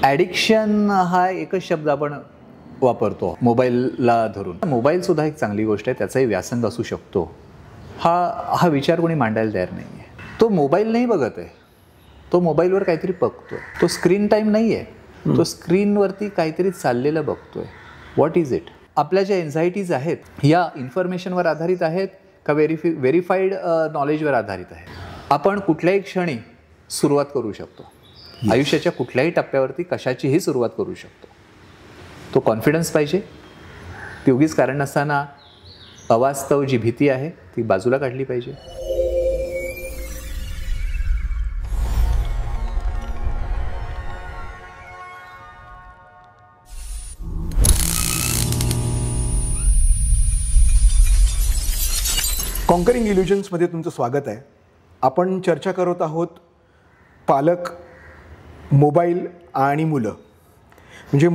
Addiction हा एकच शब्द आपण वापरतो मोबाईलला धरून. मोबाईलसुद्धा एक चांगली गोष्ट आहे, त्याचाही व्यासंग असू शकतो. हा विचार कोणी मांडायला तयार नाही आहे. तो मोबाईल नाही बघत आहे, तो मोबाईलवर काहीतरी बघतो आहे. तो स्क्रीन टाईम नाही आहे, तो स्क्रीनवरती काहीतरी चाललेलं बघतो आहे. What is it? आपल्या ज्या एन्झायटीज आहेत या इन्फॉर्मेशनवर आधारित आहेत का व्हेरीफाईड नॉलेजवर आधारित आहेत? आपण कुठल्याही क्षणी सुरुवात करू शकतो. आयुष्याच्या कुठल्याही टप्प्यावरती कशाचीही सुरुवात करू शकतो. तो कॉन्फिडन्स पाहिजे. ती उगीच कारण नसताना अवास्तव जी भीती आहे ती बाजूला काढली पाहिजे. कॉन्करिंग इल्युजन्समध्ये तुमचं स्वागत आहे. आपण चर्चा करत आहोत पालक, मोबाईल आणि मुलं. म्हणजे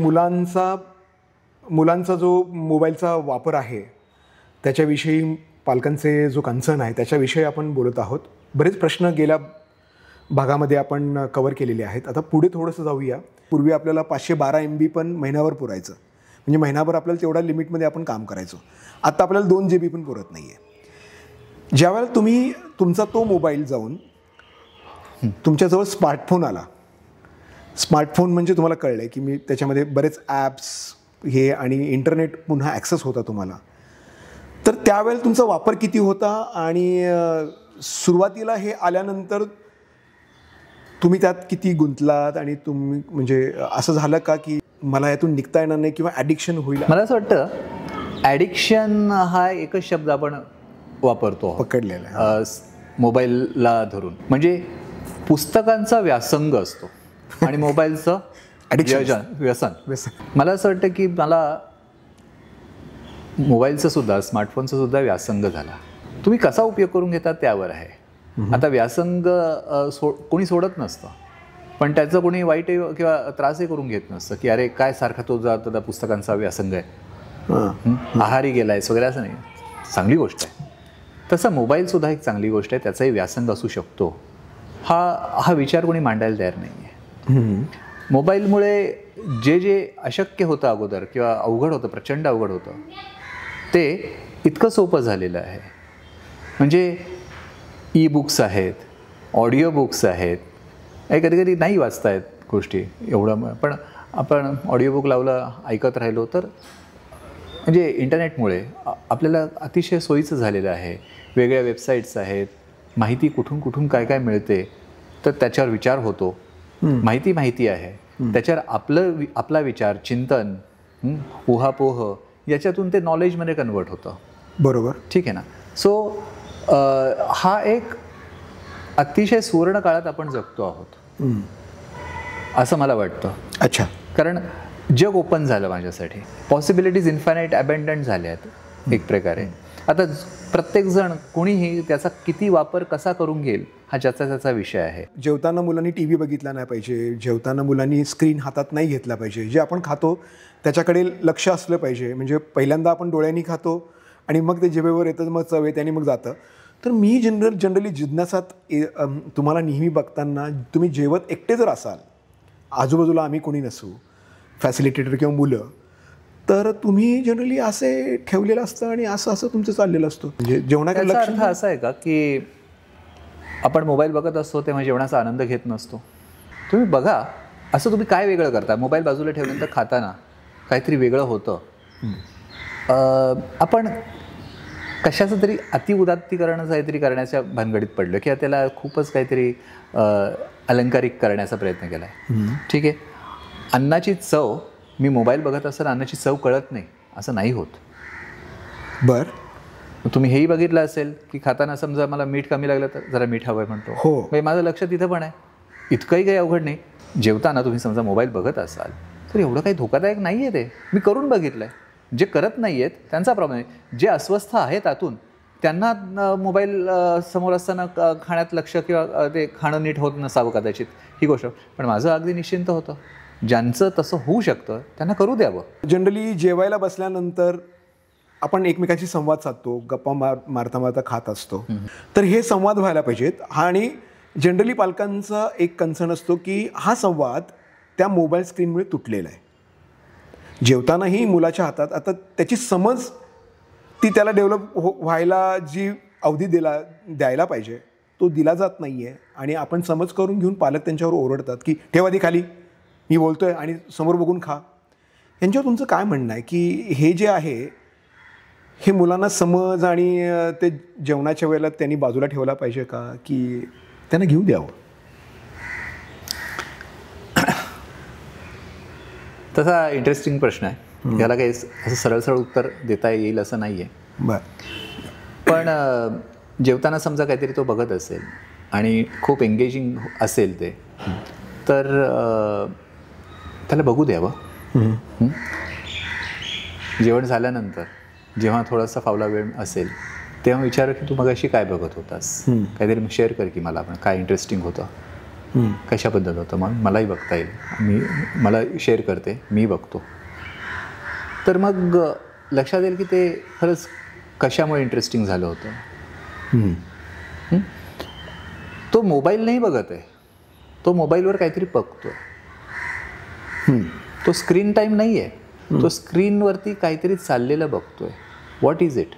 मुलांचा जो मोबाईलचा वापर आहे त्याच्याविषयी पालकांचे जो कन्सर्न आहे त्याच्याविषयी आपण बोलत आहोत. बरेच प्रश्न गेल्या भागामध्ये आपण कवर केलेले आहेत. आता पुढे थोडंसं जाऊया. पूर्वी आपल्याला 512 MB पण महिन्यावर पुरायचं, म्हणजे महिनाभर आपल्याला तेवढ्या लिमिटमध्ये आपण काम करायचो. आत्ता आपल्याला 2 GB पण पुरत नाही आहे. ज्यावेळेला तुम्ही तुमचा तो मोबाईल जाऊन तुमच्याजवळ स्मार्टफोन आला, स्मार्टफोन म्हणजे तुम्हाला कळलं आहे की मी त्याच्यामध्ये बरेच ॲप्स हे आणि इंटरनेट पुन्हा ॲक्सेस होता तुम्हाला, तर त्यावेळेला तुमचा वापर किती होता आणि सुरुवातीला हे आल्यानंतर तुम्ही त्यात किती गुंतलात आणि तुम्ही म्हणजे असं झालं का की मला यातून निघता येणार नाही किंवा ॲडिक्शन होईल? मला असं वाटतं ॲडिक्शन हा एकच शब्द आपण वापरतो पकडलेला मोबाईलला धरून. म्हणजे पुस्तकांचा व्यासंग असतो आणि मोबाईलचं व्यसन. मला असं वाटतं की मला मोबाईलचं सुद्धा स्मार्टफोनचा सुद्धा व्यासंग झाला. तुम्ही कसा उपयोग करून घेता त्यावर आहे. आता व्यासंग कोणी सोडत नसतं, पण त्याचं कोणी वाईट किंवा त्रासही करून घेत नसतं की अरे काय सारखा तो जाता पुस्तकांचा व्यासंग आहे, आहारी गेलायस वगैरे, असं नाही. चांगली गोष्ट आहे. तसं मोबाईलसुद्धा एक चांगली गोष्ट आहे, त्याचाही व्यासंग असू शकतो. हा विचार कोणी मांडायला तयार नाही आहे. मोबाईलमुळे जे अशक्य होतं अगोदर किंवा अवघड होतं, प्रचंड अवघड होतं, ते इतकं सोपं झालेलं आहे. म्हणजे ई-बुक्स आहेत, ऑडिओ बुक्स आहेत. कधी कधी नाही वाचता येत गोष्टी एवढं, पण आपण ऑडिओ बुक लावलं, ऐकत राहिलो तर म्हणजे इंटरनेटमुळे आपल्याला अतिशय सोयीचं झालेलं आहे. वेगळ्या वेबसाईट्स आहेत, माहिती कुठून कुठून काय काय मिळते, तर त्याच्यावर विचार होतो. माहिती आहे, त्याच्यावर आपला विचार, चिंतन, उहापोह याच्यातून ते नॉलेजमध्ये कन्वर्ट होतं. बरोबर, ठीक आहे ना. सो हा एक अतिशय सुवर्ण काळात आपण जगतो आहोत असं मला वाटतं. अच्छा. कारण जग ओपन झालं माझ्यासाठी. पॉसिबिलिटीज इन्फायनाईट अबंडंट झाल्या आहेत एक प्रकारे. आता प्रत्येकजण कोणीही त्याचा किती वापर कसा करून घेईल हा त्याचा विषय आहे. जेवताना मुलांनी TV बघितला नाही पाहिजे, जेवताना मुलांनी स्क्रीन हातात नाही घेतला पाहिजे. जे आपण खातो त्याच्याकडे लक्ष असलं पाहिजे. म्हणजे पहिल्यांदा आपण डोळ्यांनी खातो आणि मग ते जिभेवर येतं, मग चव येते आणि मग जातं. तर मी जनरली जिज्ञासात तुम्हाला नेहमी बघताना, तुम्ही जेवत एकटे जर असाल, आजूबाजूला आम्ही कोणी नसू, फॅसिलिटेटर किंवा मुलं, तर तुम्ही जनरली असे ठेवलेलं असतं आणि असं तुमचं चाललेलं असतं. म्हणजे जेवणाकडे लक्ष. अर्थ असा आहे का की आपण मोबाईल बघत असतो तेव्हा जेवणाचा आनंद घेत नसतो? तुम्ही बघा, असं तुम्ही काय वेगळं करता? मोबाईल बाजूला ठेवल्यानंतर खाताना काहीतरी वेगळं होतं. आपण कशाचं तरी अतिउदात्तीकरण काहीतरी करण्याच्या भानगडीत पडलं किंवा त्याला खूपच काहीतरी अलंकारिक करण्याचा प्रयत्न केला आहे. ठीक आहे, अन्नाची चव, मी मोबाईल बघत असताना अन्नाची चव कळत नाही असं नाही होत. बरं, तुम्ही हेही बघितलं असेल की खाताना समजा मला मीठ कमी लागलं तर जरा मीठ हवं आहे म्हणतो. हो, म्हणजे माझं लक्ष तिथं पण आहे. इतकंही काही अवघड नाही. जेवताना तुम्ही समजा मोबाईल बघत असाल तर एवढं काही धोकादायक नाही आहे. ते मी करून बघितलं आहे. जे करत नाही आहेत त्यांचा प्रॉब्लेम आहे. जे अस्वस्थ आहेत आतून त्यांना मोबाईल समोर असताना खाण्यात लक्ष किंवा ते खाणं नीट होत नसावं कदाचित, ही गोष्ट. पण माझं अगदी निश्चिंत होतं. ज्यांचं तसं होऊ शकतं त्यांना करू द्यावं. जनरली जेवायला बसल्यानंतर आपण एकमेकांशी संवाद साधतो, गप्पा मारता मारता खात असतो. तर हे संवाद व्हायला पाहिजेत. आणि जनरली पालकांचा एक कन्सर्न असतो की हा संवाद त्या मोबाईल स्क्रीनमुळे तुटलेला आहे. जेवतानाही मुलाच्या हातात आता त्याची समज ती त्याला डेव्हलप व्हायला जी अवधी द्यायला पाहिजे तो दिला जात नाही आहे. आणि आपण समज करून घेऊन पालक त्यांच्यावर ओरडतात की ठेव आधी खाली, मी बोलतोय आणि समोर बघून खा. यांच्यावर तुमचं काय म्हणणं आहे की हे जे आहे हे मुलांना समज आणि ते जेवणाच्या वेळेला त्यांनी बाजूला ठेवला पाहिजे का की त्यांना घेऊ द्यावं? तसा इंटरेस्टिंग प्रश्न आहे. याला काही असं सरळ उत्तर देता येईल असं नाही आहे. बरं. पण जेवताना समजा काहीतरी तो बघत असेल आणि खूप एंगेजिंग असेल ते, तर त्याला बघू द्यावं. जेवण झाल्यानंतर जेव्हा थोडासा फावला वेळ असेल तेव्हा विचार की तू मगाशी काय बघत होतास, काहीतरी शेअर कर की मला, पण काय इंटरेस्टिंग होतं, कशाबद्दल होतं, मग मलाही बघता येईल, मला शेअर करते, मी बघतो. तर मग लक्षात येईल की ते खरंच कशामुळे इंटरेस्टिंग झालं होतं. तो मोबाईल नाही बघत आहे, तो मोबाईलवर काहीतरी बघतोय. तो स्क्रीन टाईम नाही आहे, तो स्क्रीनवरती काहीतरी चाललेलं बघतोय. What is it?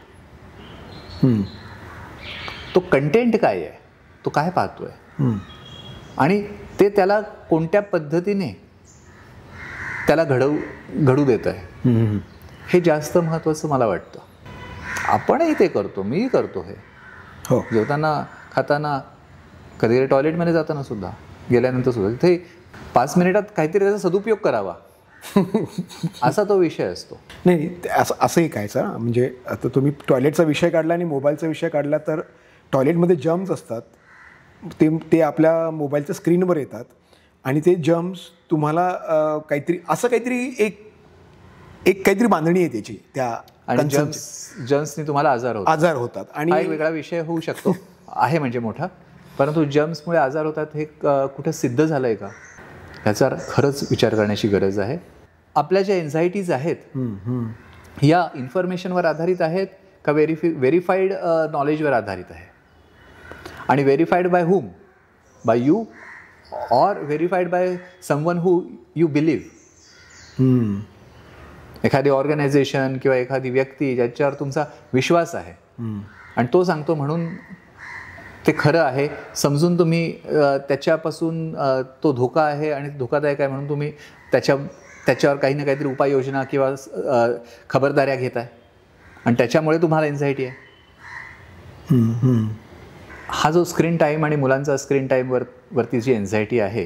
तो कंटेंट काय आहे, तो काय पाहतोय आणि ते त्याला कोणत्या पद्धतीने त्याला घडू देत आहे, हे जास्त महत्त्वाचं मला वाटतं. आपणही ते करतो, मीही करतो हे. हो, जेवताना, खाताना, कधी टॉयलेटमध्ये जाताना सुद्धा, गेल्यानंतर सुद्धा तिथे 5 मिनिटात काहीतरी त्याचा सदुपयोग करावा असा तो विषय असतो. नाही असंही काय सर, म्हणजे आता तुम्ही टॉयलेटचा विषय काढला आणि मोबाईलचा विषय काढला तर टॉयलेटमध्ये जर्म्स असतात, ते आपल्या मोबाईलच्या स्क्रीनवर येतात आणि ते जर्म्स तुम्हाला काहीतरी एक काहीतरी बांधणी आहे त्याची, त्या आणि जर्म्सनी तुम्हाला आजार होतात. आणि हा एक वेगळा विषय होऊ शकतो आहे म्हणजे मोठा, परंतु जर्म्समुळे आजार होतात हे कुठं सिद्ध झालं आहे का, ह्याचा खरंच विचार करण्याची गरज आहे. आपल्या ज्या एन्झायटीज आहेत या इन्फॉर्मेशनवर आधारित आहेत का व्हेरीफाईड नॉलेजवर आधारित आहे, आणि verified by whom, by you or verified by someone who you believe. एखादी ऑर्गनायझेशन किंवा एखादी व्यक्ती ज्याच्यावर तुमचा विश्वास आहे आणि तो सांगतो म्हणून ते खरं आहे समजून तुम्ही त्याच्यापासून तो धोका आहे आणि धोकादायक आहे म्हणून तुम्ही त्याच्यावर काही ना काहीतरी उपाययोजना किंवा खबरदाऱ्या घेत आहे आणि त्याच्यामुळे तुम्हाला एन्झायटी आहे. हा जो स्क्रीन टाईम आणि मुलांचा स्क्रीन टाईमवरती जी एन्झायटी आहे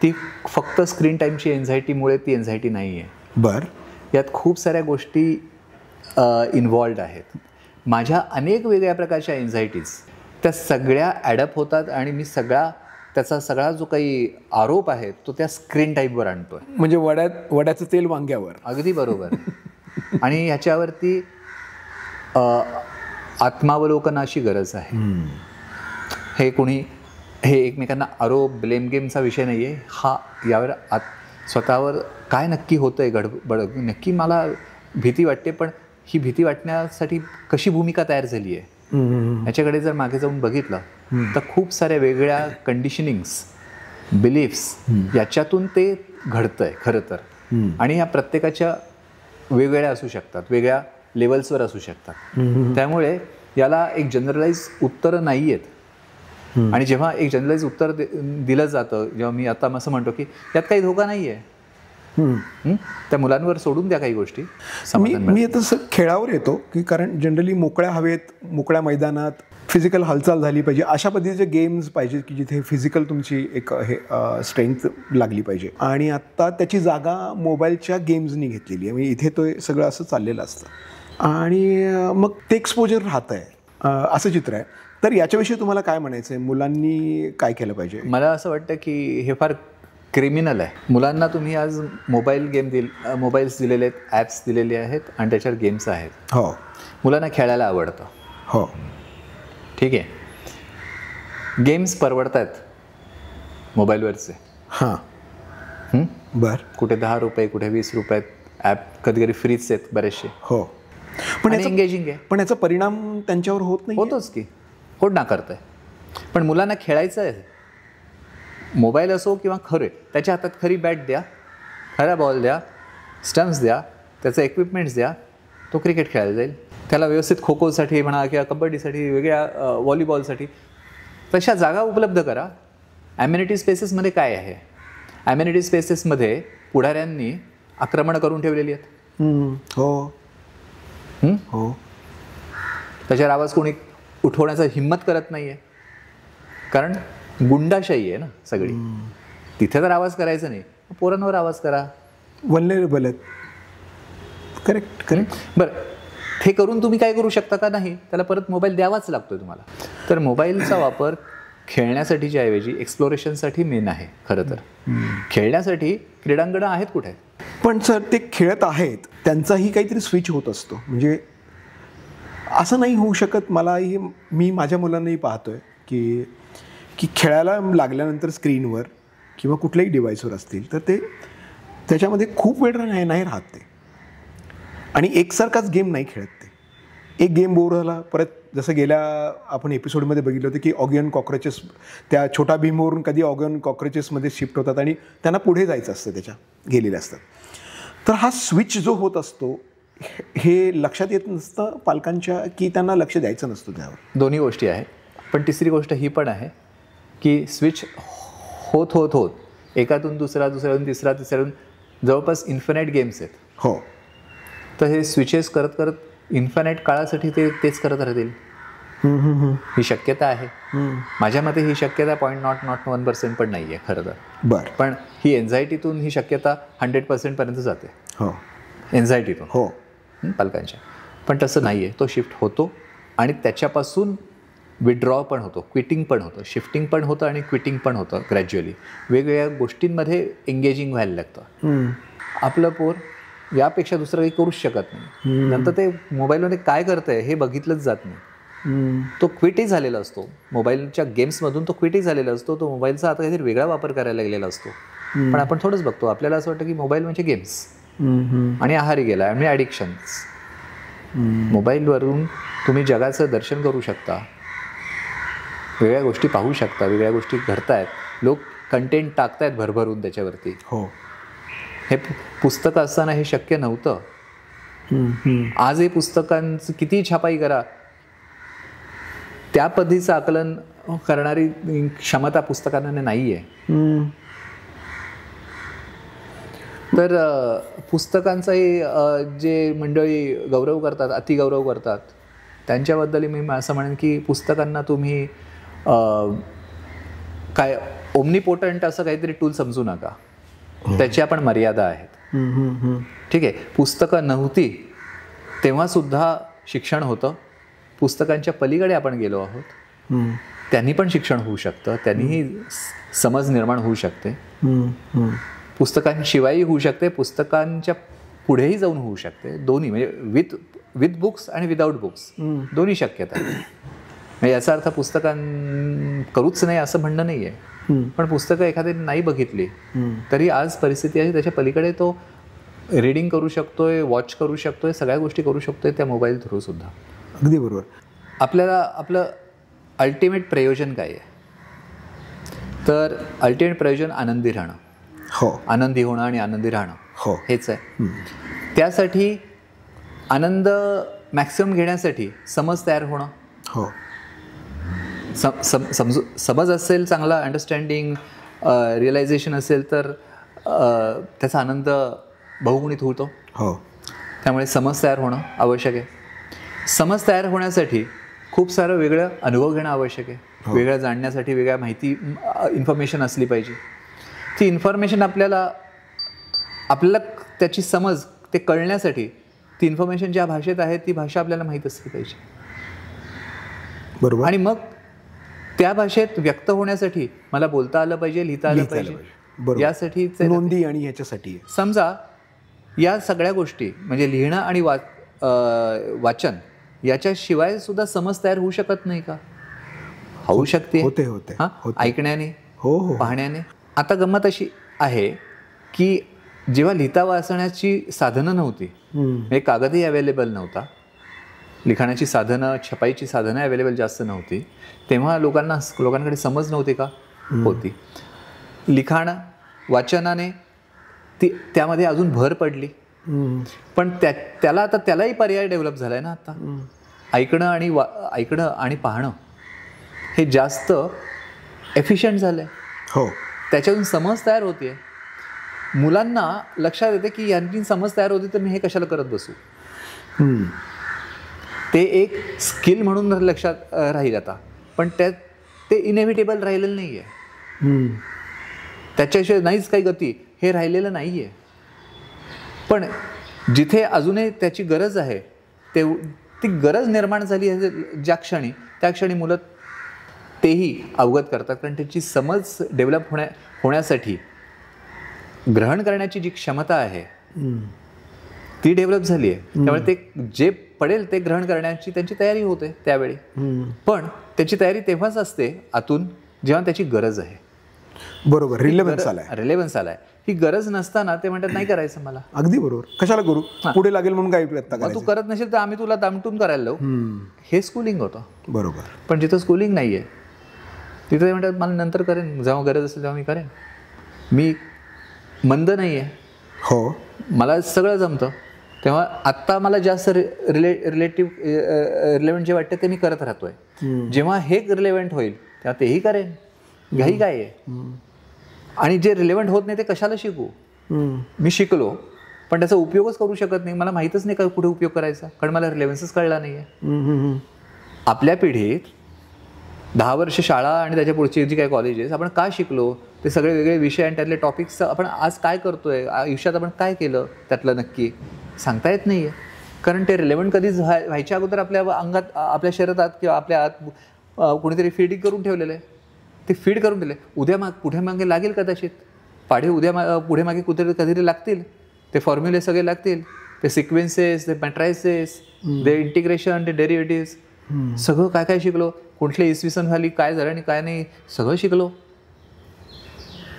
ती फक्त स्क्रीन टाईमची एन्झायटीमुळे ती एन्झायटी नाही आहे. बरं. यात खूप साऱ्या गोष्टी इन्व्हॉल्ड आहेत. माझ्या अनेक वेगळ्या प्रकारच्या एन्झायटीज त्या सगळ्या ॲडअप होतात आणि मी त्याचा सगळा जो काही आरोप आहे तो त्या स्क्रीन टाईमवर आणतो आहे. म्हणजे वड्याचं तेल वांग्यावर. अगदी बरोबर. आणि ह्याच्यावरती आत्मावलोकनाची गरज आहे. हे एकमेकांना आरोप ब्लेम गेमचा विषय नाही आहे हा. यावर स्वतःवर काय नक्की होतं आहे गडबड, नक्की मला भीती वाटते, पण ही भीती वाटण्यासाठी कशी भूमिका तयार झाली आहे याच्याकडे जर मागे जाऊन बघितलं तर खूप साऱ्या वेगळ्या कंडिशनिंग्स, बिलीफ्स याच्यातून ते घडतं आहे खरं तर. आणि ह्या प्रत्येकाच्या वेगवेगळ्या असू शकतात, वेगळ्या लेवल्सवर असू शकतात. त्यामुळे याला एक जनरलाइज उत्तरं नाही आहेत. आणि जेव्हा एक जनरलाइज उत्तर दिलं जातं, जेव्हा मी आता असं म्हणतो की यात काही धोका नाही आहे, त्या मुलांवर सोडून द्या काही गोष्टी. मी आता खेळावर येतो की कारण जनरली मोकळ्या हवेत, मोकळ्या मैदानात फिजिकल हालचाल झाली पाहिजे, अशा पद्धतीचे गेम्स पाहिजे की जिथे फिजिकल तुमची एक स्ट्रेंथ लागली पाहिजे. आणि आत्ता त्याची जागा मोबाईलच्या गेम्सनी घेतलेली आहे. म्हणजे इथे तो सगळं असं चाललेलं असतं आणि मग ते एक्सपोजर राहतं आहे, असं चित्र आहे. तर याच्याविषयी तुम्हाला काय म्हणायचं आहे, मुलांनी काय केलं पाहिजे? मला असं वाटतं की हे फार क्रिमिनल आहे. मुलांना तुम्ही आज मोबाईल्स दिलेले आहेत, ॲप्स दिलेले आहेत आणि त्याच्यावर गेम्स आहेत. हो. मुलांना खेळायला आवडतं. हो, ठीक आहे. गेम्स परवडत आहेत मोबाईलवरचे. हां. बरं. कुठे 10 रुपये, कुठे 20 रुपयात ॲप, कधी कधी फ्रीच आहेत बरेचसे. हो. पण एंगेजिंग आहे. पण याचा परिणाम त्यांच्यावर होत नाही? होतोच की, कोण ना करतंय. पण मुलांना खेळायचं आहे, मोबाईल असो किंवा खरे, त्याच्या हातात खरी बॅट द्या, खरा बॉल द्या, स्टम्प्स द्या, त्याचं इक्विपमेंट्स द्या, तो क्रिकेट खेळायला जाईल. त्याला व्यवस्थित खो खोसाठी म्हणा किंवा कबड्डीसाठी, वेगळ्या व्हॉलीबॉलसाठी तशा जागा उपलब्ध करा. ॲम्युनिटी स्पेसेसमध्ये काय आहे, ॲम्युनिटी स्पेसेसमध्ये पुढाऱ्यांनी आक्रमण करून ठेवलेली आहेत. हो हो. त्याच्यावर आवाज कोणी उठवण्याचा हिंमत करत नाही आहे, कारण गुंडाशाही आहे ना सगळी. तिथे तर आवाज करायचा नाही, पोरांवर आवाज करा. वल्नरेबल आहेत. Correct correct. बरं, हे करून तुम्ही काय करू शकता का? नाही, त्याला परत मोबाईल द्यावाच लागतोय तुम्हाला. तर मोबाईलचा वापर खेळण्यासाठीच्या ऐवजी एक्सप्लोरेशनसाठी मेन आहे. खरं तर खेळण्यासाठी क्रीडांगणं आहेत कुठे आहेत, पण सर ते खेळत आहेत, त्यांचाही काहीतरी स्विच होत असतो. म्हणजे असं नाही होऊ शकत. मलाही, मी माझ्या मुलांनाही पाहतोय की की खेळायला लागल्यानंतर स्क्रीनवर किंवा कुठल्याही डिव्हाइसवर असतील तर ते त्याच्यामध्ये खूप वेळ नाही राहत ते, आणि एकसारखाच गेम नाही खेळत ते. एक गेम बोर झाला, परत जसं गेल्या आपण एपिसोडमध्ये बघितलं होतं की ऑगियन कॉक्रोचेस, त्या छोटा भीमवरून कधी ऑगियन कॉक्रोचेसमध्ये शिफ्ट होतात आणि त्यांना पुढे जायचं असतं, त्याच्या गेलेले असतात. तर हा स्विच जो होत असतो हे लक्षात येत नसतं पालकांच्या, की त्यांना लक्ष द्यायचं नसतं त्यावर. दोन्ही गोष्टी आहेत. पण तिसरी गोष्ट ही पण आहे की स्विच होत होत होत एकातून दुसऱ्यातून तिसऱ्यातून जवळपास इन्फिनाईट गेम्स आहेत. हो. तर हे स्विचेस करत करत इन्फिनाईट काळासाठी ते तेच करत राहतील, ही शक्यता आहे. माझ्या मते ही शक्यता 0.01% पण नाही आहे खरं तर. बरं. पण ही एन्झायटीतून ही शक्यता 100% पर्यंत जाते. हो. एन्झायटीतून. हो. पालकांच्या. पण तसं नाही आहे. तो शिफ्ट होतो आणि त्याच्यापासून विड्रॉ पण होतो, क्विटिंग पण होतं, शिफ्टिंग पण होतं आणि क्विटिंग पण होतं. ग्रॅज्युअली वेगवेगळ्या गोष्टींमध्ये एंगेजिंग व्हायला लागतं. आपलं पोर यापेक्षा दुसरं काही करूच शकत नाही. नंतर ते मोबाईलमध्ये काय करतंय हे बघितलंच जात नाही. तो क्विटही झालेला असतो मोबाईलच्या गेम्समधून, तो क्विटही झालेला असतो. तो मोबाईलचा आता काहीतरी वेगळा वापर करायला लागलेला असतो. पण आपण थोडंच बघतो, आपल्याला असं वाटतं की मोबाईल म्हणजे गेम्स आणि आहारी गेला आणि ॲडिक्शन्स. मोबाईलवरून तुम्ही जगाचं दर्शन करू शकता, वेगळ्या गोष्टी पाहू शकता, वेगळ्या गोष्टी घडतायत, लोक कंटेंट टाकतायत भरभरून त्याच्यावरती. हो. हे पुस्तकं असताना हे शक्य नव्हतं. आजही पुस्तकांचं किती छापाई करा, त्या पद्धतीचं आकलन करणारी क्षमता पुस्तकांना नाही आहे. तर पुस्तकांचाही जे मंडळी गौरव करतात, अतिगौरव करतात, त्यांच्याबद्दल मी असं म्हणेन की पुस्तकांना तुम्ही काय ओमनीपोटंट असं काहीतरी टूल समजू नका. त्याच्या पण मर्यादा आहेत. ठीक आहे, पुस्तकं नव्हती तेव्हासुद्धा शिक्षण होतं. पुस्तकांच्या पलीकडे आपण गेलो आहोत, त्यांनी पण शिक्षण होऊ शकतं, त्यांनीही समज निर्माण होऊ शकते. पुस्तकांशिवायही होऊ शकते, पुस्तकांच्या पुढेही जाऊन होऊ शकते. दोन्ही म्हणजे विथ बुक्स आणि विदाऊट बुक्स दोन्ही शक्यता आहे. म्हणजे याचा अर्थ पुस्तकां करूच नाही असं म्हणणं नाही आहे. पण पुस्तकं एखाद्याने नाही बघितली तरी आज परिस्थिती आहे त्याच्या पलीकडे तो रीडिंग करू शकतोय, वॉच करू शकतोय, सगळ्या गोष्टी करू शकतोय त्या मोबाईल थ्रू सुद्धा. अगदी बरोबर. आपल्याला आपलं अल्टिमेट प्रयोजन काय आहे? तर अल्टिमेट प्रयोजन आनंदी राहणं. हो. आनंदी होणं आणि आनंदी राहणं. हो. हेच आहे. त्यासाठी आनंद मॅक्सिमम घेण्यासाठी समज तयार होणं. हो. समज असेल, चांगला अंडरस्टँडिंग, रिअलायझेशन असेल तर त्याचा आनंद बहुगुणित होतो. हो. त्यामुळे समज तयार होणं आवश्यक आहे. समज तयार होण्यासाठी खूप सारं वेगळं अनुभव घेणं आवश्यक आहे. वेगळं जाणण्यासाठी वेगळ्या माहिती, इन्फॉर्मेशन असली पाहिजे. ती इन्फॉर्मेशन आपल्याला त्याची समज ते कळण्यासाठी ती इन्फॉर्मेशन ज्या भाषेत आहे ती भाषा आपल्याला माहीत असली पाहिजे. बरोबर. आणि मग त्या भाषेत व्यक्त होण्यासाठी मला बोलता आलं पाहिजे, लिहिता आलं पाहिजे. यासाठी नोंदी आणि याच्यासाठी समजा या सगळ्या गोष्टी म्हणजे लिहिणं आणि वाचन याच्याशिवाय सुद्धा समज तयार होऊ शकत नाही का? होऊ शकते. होते. ऐकण्याने, हो, पाहण्याने. आता गंमत अशी आहे की जेव्हा लिहिता वाचण्याची साधनं नव्हती, म्हणजे कागदही अवेलेबल नव्हता, लिखाणाची साधनं, छपाईची साधनं अवेलेबल जास्त नव्हती, तेव्हा लोकांकडे समज नव्हती का? होती. लिखाण वाचनाने त्यामध्ये अजून भर पडली. पण त्यालाही पर्याय डेव्हलप झालाय ना आता. ऐकणं आणि पाहणं हे जास्त एफिशियंट झालंय. हो, त्याच्यातून समज तयार होतीये. मुलांना लक्षात येते की यांची समज तयार होती तर मी हे कशाला करत बसू. ते एक स्किल म्हणून लक्षात राहील आता, पण ते इनएव्हिटेबल राहिलेलं नाही आहे. त्याच्याशिवाय नाहीच काही गती हे राहिलेलं नाही आहे. पण जिथे अजूनही त्याची गरज आहे ती गरज निर्माण झाली आहे ज्या क्षणी, त्या क्षणी मुलं तेही अवगत करतात. कारण त्याची समज डेव्हलप होण्यासाठी ग्रहण करण्याची जी क्षमता आहे ती डेव्हलप झाली आहे. त्यामुळे ते जे पडेल ते ग्रहण करण्याची त्यांची तयारी होते त्यावेळी. पण त्याची तयारी तेव्हाच असते आतून जेव्हा त्याची गरज आहे. बरोबर, रिलेव्हन्स आलाय. ही गरज नसताना ते म्हणतात नाही करायचं मला. अगदी बरोबर, कशाला करू, पुढे लागेल म्हणून काही प्रयत्न करायचा. तू करत नसेल तर आम्ही तुला दामटून करायला लावू. हे स्कूलिंग होतं. बरोबर. पण जिथं स्कूलिंग नाहीये तिथं ते म्हणतात मला नंतर करेन, जेव्हा गरज असेल तेव्हा मी करेन. मी मंद नाहीये, हो, मला सगळं जमतं. तेव्हा आत्ता मला जास्त रिलेव्हंट जे वाटतं ते मी करत राहतोय. जेव्हा हे रिलेव्हंट होईल तेव्हा तेही करेन. घाई काय आहे. आणि जे रिलेव्हंट होत नाही ते कशाला शिकू. मी शिकलो पण त्याचा उपयोगच करू शकत नाही. मला माहीतच नाही का कुठे उपयोग करायचा, कारण मला रिलेव्हन्सच कळला नाही आहे. आपल्या पिढीत 10 वर्ष शाळा आणि त्याच्या पुढची जी काही कॉलेजेस आपण का शिकलो, ते सगळे वेगळे विषय आणि त्यातले टॉपिक्स आपण आज काय करतोय, आयुष्यात आपण काय केलं त्यातलं नक्की सांगता येत नाही आहे. कारण ते रिलेव्हंट कधीच व्हायच्या अगोदर आपल्या अंगात, आपल्या शरीरात किंवा आपल्या आत कोणीतरी फीडिंग करून ठेवलेलं आहे. ते फीड करून दिले. उद्या पुढे मागे लागेल कदाचित पाढे, उद्या पुढे मागे कधीतरी लागतील. ते फॉर्म्युले सगळे लागतील, ते सिक्वेन्सेस, ते मॅट्रायसेस, ते इंटिग्रेशन, ते डेरिव्हेटिव्स, सगळं काय काय शिकलो. कुठले इसवी सन झाली, काय झालं आणि काय नाही, सगळं शिकलो.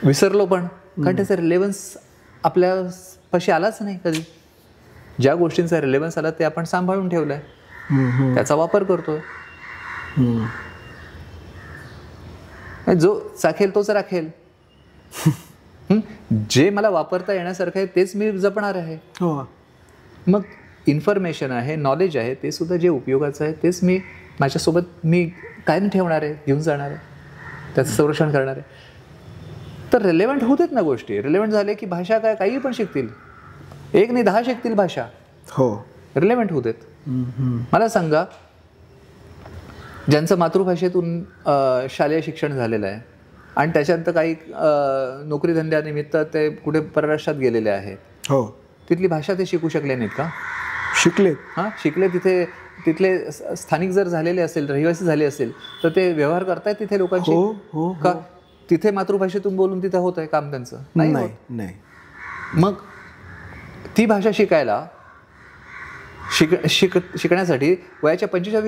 विसरलो पण, कारण त्याचा रिलेव्हन्स आपल्या पाशी आलाच नाही कधी. ज्या गोष्टींचा रिलेव्हन्स आला ते आपण सांभाळून ठेवलंय, त्याचा वापर करतोय. जो चाखेल तोच राखेल. जे मला वापरता येण्यासारखं आहे तेच मी जपणार आहे. मग इन्फॉर्मेशन आहे, नॉलेज आहे, ते सुद्धा जे उपयोगाचं आहे तेच मी माझ्यासोबत मी कायम ठेवणार आहे, घेऊन जाणार आहे, त्याचं संरक्षण करणार आहे. तर रिलेव्हंट होतेच ना गोष्टी. रिलेव्हंट झाले की भाषा काही पण शिकतील, 1 नाही 10 शिकतील भाषा. हो, रिलेव्हंट होतेत. मला सांगा, ज्यांचं मातृभाषेतून शालेय शिक्षण झालेलं आहे आणि त्याच्यानंतर काही नोकरी धंद्यानिमित्त ते कुठे परराष्ट्रात गेलेले आहेत, हो, तिथली भाषा ते शिकू शकले नाहीत का? शिकले. शिकले. तिथले स्थानिक जर झालेले असेल, रहिवासी झाले असेल, तर ते व्यवहार करतायत तिथे लोकांशी का? तिथे मातृभाषेतून बोलून तिथं होत आहे काम त्यांचं? नाही. मग ती भाषा शिकायला शिकण्यासाठी वयाच्या 25व्या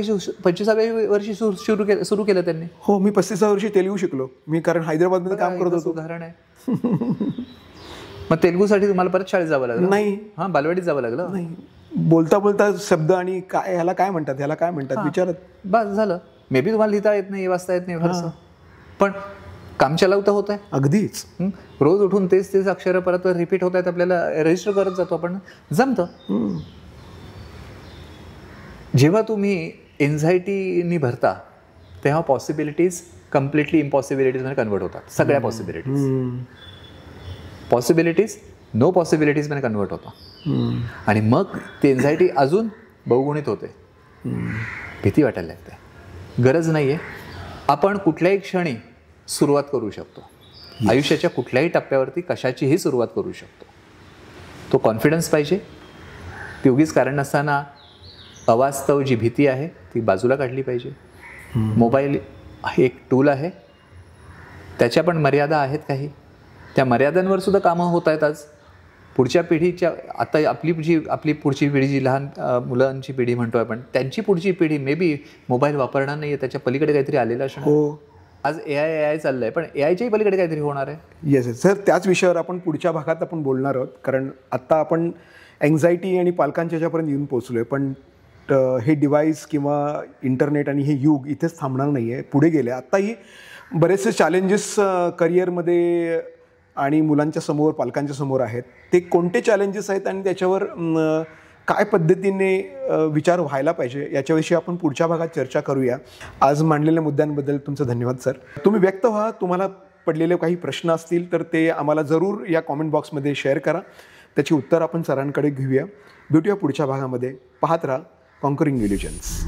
वर्षी सुरू केलं त्यांनी. हो, मी 35व्या वर्षी तेलुगू शिकलो. मी कारण हैदराबादमध्ये काम करत होतो. उदाहरण आहे. मग तेलुगूसाठी तुम्हाला परत शाळेत जावं लागलं? नाही. बालवाडीत जावं लागलं? नाही. बोलता बोलता शब्द आणि काय, ह्याला काय म्हणतात, ह्याला काय म्हणतात विचारत बस झालं. मे बी तुम्हाला लिहिता येत नाही, वाचता येत नाही फारसं, पण काम चालवता होत आहे. अगदीच. रोज उठून तेच अक्षरं परत रिपीट होत आहेत, आपल्याला रजिस्टर करत जातो आपण, जमतं. जेव्हा तुम्ही एन्झायटीनी भरता तेव्हा पॉसिबिलिटीज कम्प्लिटली इम्पॉसिबिलिटीजमध्ये कन्वर्ट होतात. सगळ्या पॉसिबिलिटीज नो पॉसिबिलिटीजमध्ये कन्वर्ट होतात. आणि मग ती एन्झायटी अजून बहुगुणित होते, भीती वाटायला लागते. गरज नाही आहे. आपण कुठल्याही क्षणी सुरुवात करू शकतो. आयुष्याच्या कुठल्याही टप्प्यावरती कशाचीही सुरुवात करू शकतो. तो कॉन्फिडन्स पाहिजे. ती उगीच कारण नसताना अवास्तव जी भीती आहे ती बाजूला काढली पाहिजे. मोबाईल एक टूल आहे, त्याच्या पण मर्यादा आहेत काही. त्या मर्यादांवर सुद्धा कामं होत आहेत आज. पुढच्या पिढीच्या, आता आपली पुढची पिढी जी लहान मुलांची पिढी म्हणतो आपण, त्यांची पुढची पिढी मे बी मोबाईल वापरणार नाही आहे, त्याच्या पलीकडे काहीतरी आलेलं असणार. हो, आज AI चाललंय, पण AIच्याही पलीकडे काहीतरी होणार आहे. येस सर, त्याच विषयावर आपण पुढच्या भागात आपण बोलणार आहोत. कारण आत्ता आपण एन्झायटी आणि पालकांच्या ह्याच्यापर्यंत येऊन पोचलोय. पण हे डिव्हाइस किंवा इंटरनेट आणि हे युग इथेच थांबणार नाही आहे, पुढे गेले. आत्ताही बरेचसे चॅलेंजेस करिअरमध्ये आणि मुलांच्या समोर पालकांच्या समोर आहेत ते कोणते चॅलेंजेस आहेत आणि त्याच्यावर काय पद्धतीने विचार व्हायला पाहिजे याच्याविषयी आपण पुढच्या भागात चर्चा करूया. आज मांडलेल्या मुद्द्यांबद्दल तुमचं धन्यवाद सर. तुम्ही व्यक्त व्हा, तुम्हाला पडलेले काही प्रश्न असतील तर ते आम्हाला जरूर या कॉमेंट बॉक्समध्ये शेअर करा. त्याची उत्तर आपण सरांकडे घेऊया. भेटूया पुढच्या भागामध्ये. पाहत राहा कॉन्करिंग इल्युजन्स.